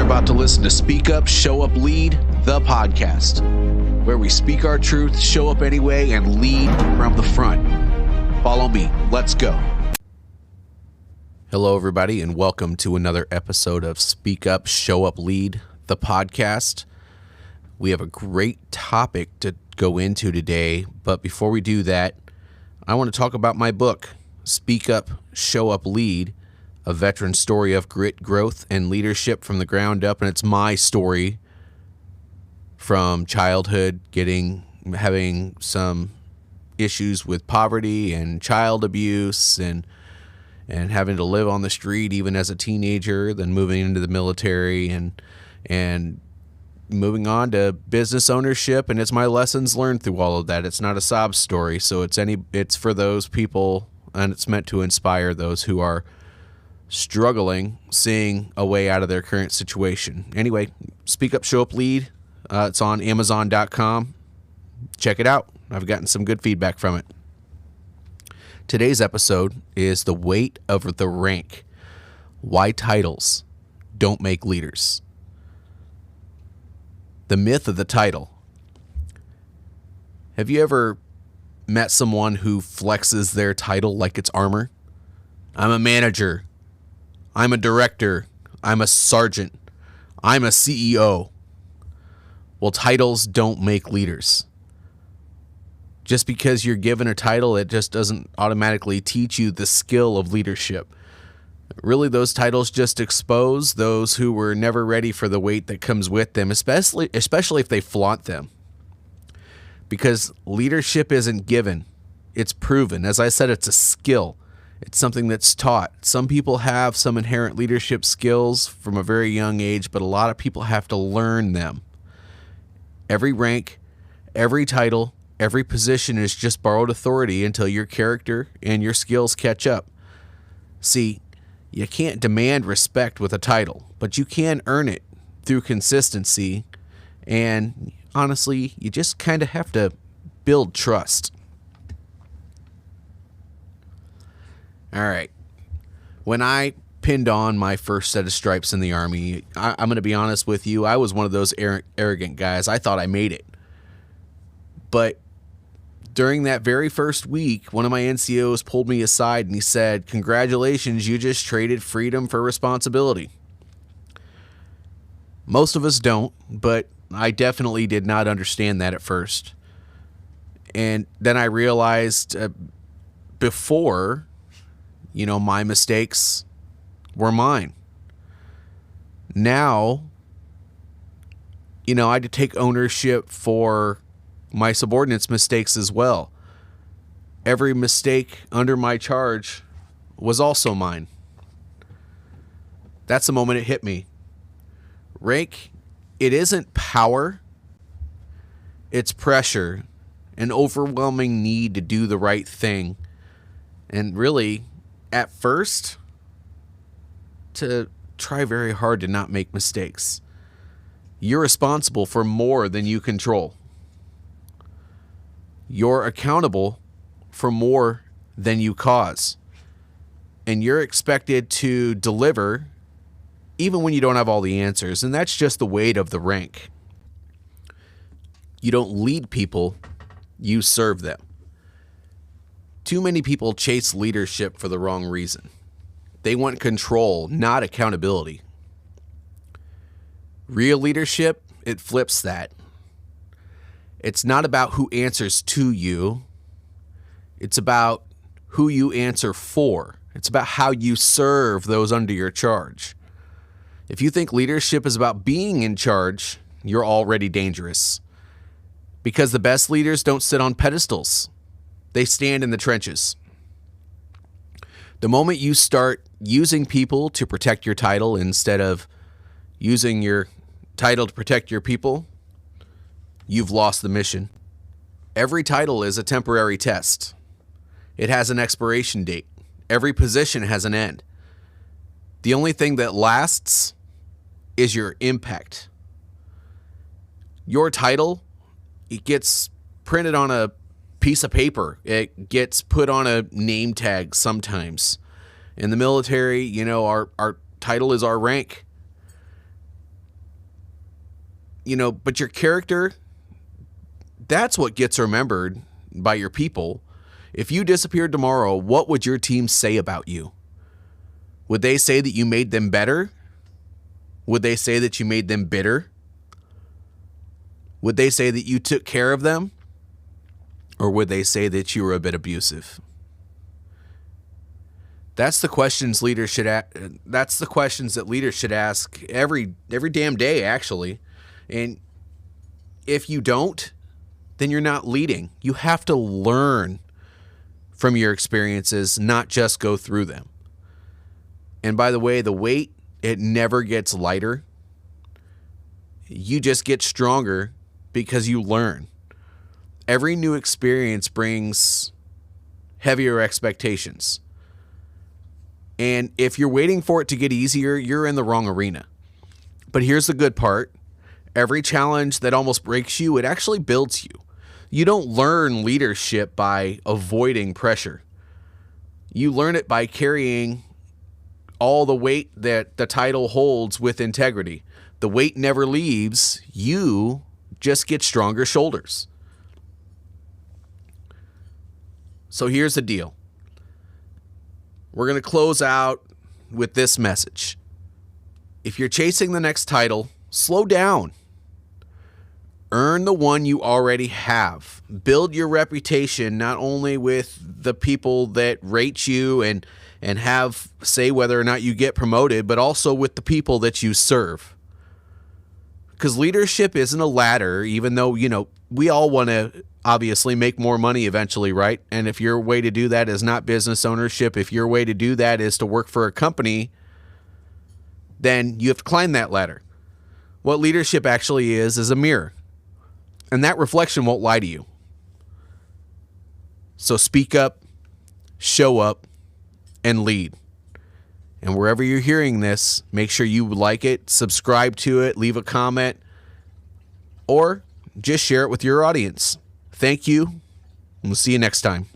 You're about to listen to Speak Up, Show Up, Lead, the podcast, where we speak our truth, show up anyway, and lead from the front. Follow me. Let's go. Hello, everybody, and welcome to another episode of Speak Up, Show Up, Lead, the podcast. We have a great topic to go into today, but before we do that, I want to talk about my book, Speak Up, Show Up, Lead, a veteran story of grit, growth, and leadership from the ground up. And it's my story from childhood, having some issues with poverty and child abuse and having to live on the street even as a teenager, then moving into the military and moving on to business ownership. And it's my lessons learned through all of that. It's not a sob story. So it's for those people, and it's meant to inspire those who are struggling, seeing a way out of their current situation. Anyway, Speak Up, Show Up, Lead. It's on Amazon.com. Check it out. I've gotten some good feedback from it. Today's episode is The Weight of the Rank. Why titles don't make leaders. The myth of the title. Have you ever met someone who flexes their title like it's armor? I'm a manager. I'm a director. I'm a sergeant. I'm a CEO. Well, titles don't make leaders. Just because you're given a title, it just doesn't automatically teach you the skill of leadership. Really, those titles just expose those who were never ready for the weight that comes with them, especially if they flaunt them. Because leadership isn't given, it's proven. As I said, it's a skill. It's something that's taught. Some people have some inherent leadership skills from a very young age, but a lot of people have to learn them. Every rank, every title, every position is just borrowed authority until your character and your skills catch up. See, you can't demand respect with a title, but you can earn it through consistency. And honestly, you just kind of have to build trust. All right. When I pinned on my first set of stripes in the Army, I'm going to be honest with you, I was one of those arrogant guys. I thought I made it. But during that very first week, one of my NCOs pulled me aside and he said, "Congratulations, you just traded freedom for responsibility." Most of us don't, but I definitely did not understand that at first. And then I realized before, my mistakes were mine. Now, I had to take ownership for my subordinates' mistakes as well. Every mistake under my charge was also mine. That's the moment it hit me. Rank, it isn't power. It's pressure, an overwhelming need to do the right thing. And really, at first, to try very hard to not make mistakes. You're responsible for more than you control. You're accountable for more than you cause. And you're expected to deliver even when you don't have all the answers. And that's just the weight of the rank. You don't lead people, you serve them. Too many people chase leadership for the wrong reason. They want control, not accountability. Real leadership, it flips that. It's not about who answers to you. It's about who you answer for. It's about how you serve those under your charge. If you think leadership is about being in charge, you're already dangerous. Because the best leaders don't sit on pedestals. They stand in the trenches. The moment you start using people to protect your title instead of using your title to protect your people, you've lost the mission. Every title is a temporary test. It has an expiration date. Every position has an end. The only thing that lasts is your impact. Your title, it gets printed on a piece of paper. It gets put on a name tag sometimes. In the military, our title is our rank. but your character, that's what gets remembered by your people. If you disappeared tomorrow, what would your team say about you? Would they say that you made them better? Would they say that you made them bitter? Would they say that you took care of them? Or would they say that you were a bit abusive? That's the questions that's the questions that leaders should ask every damn day, actually. And if you don't, then you're not leading. You have to learn from your experiences, not just go through them. And by the way, the weight, it never gets lighter. You just get stronger because you learn. Every new experience brings heavier expectations. And if you're waiting for it to get easier, you're in the wrong arena. But here's the good part. Every challenge that almost breaks you, it actually builds you. You don't learn leadership by avoiding pressure. You learn it by carrying all the weight that the title holds with integrity. The weight never leaves. You just get stronger shoulders. So here's the deal. We're going to close out with this message. If you're chasing the next title, slow down. Earn the one you already have. Build your reputation not only with the people that rate you and have say whether or not you get promoted, but also with the people that you serve. Because leadership isn't a ladder, even though, we all want to obviously make more money eventually, right? And if your way to do that is not business ownership, if your way to do that is to work for a company, then you have to climb that ladder. What leadership actually is a mirror. And that reflection won't lie to you. So speak up, show up, and lead. And wherever you're hearing this, make sure you like it, subscribe to it, leave a comment, or just share it with your audience. Thank you, and we'll see you next time.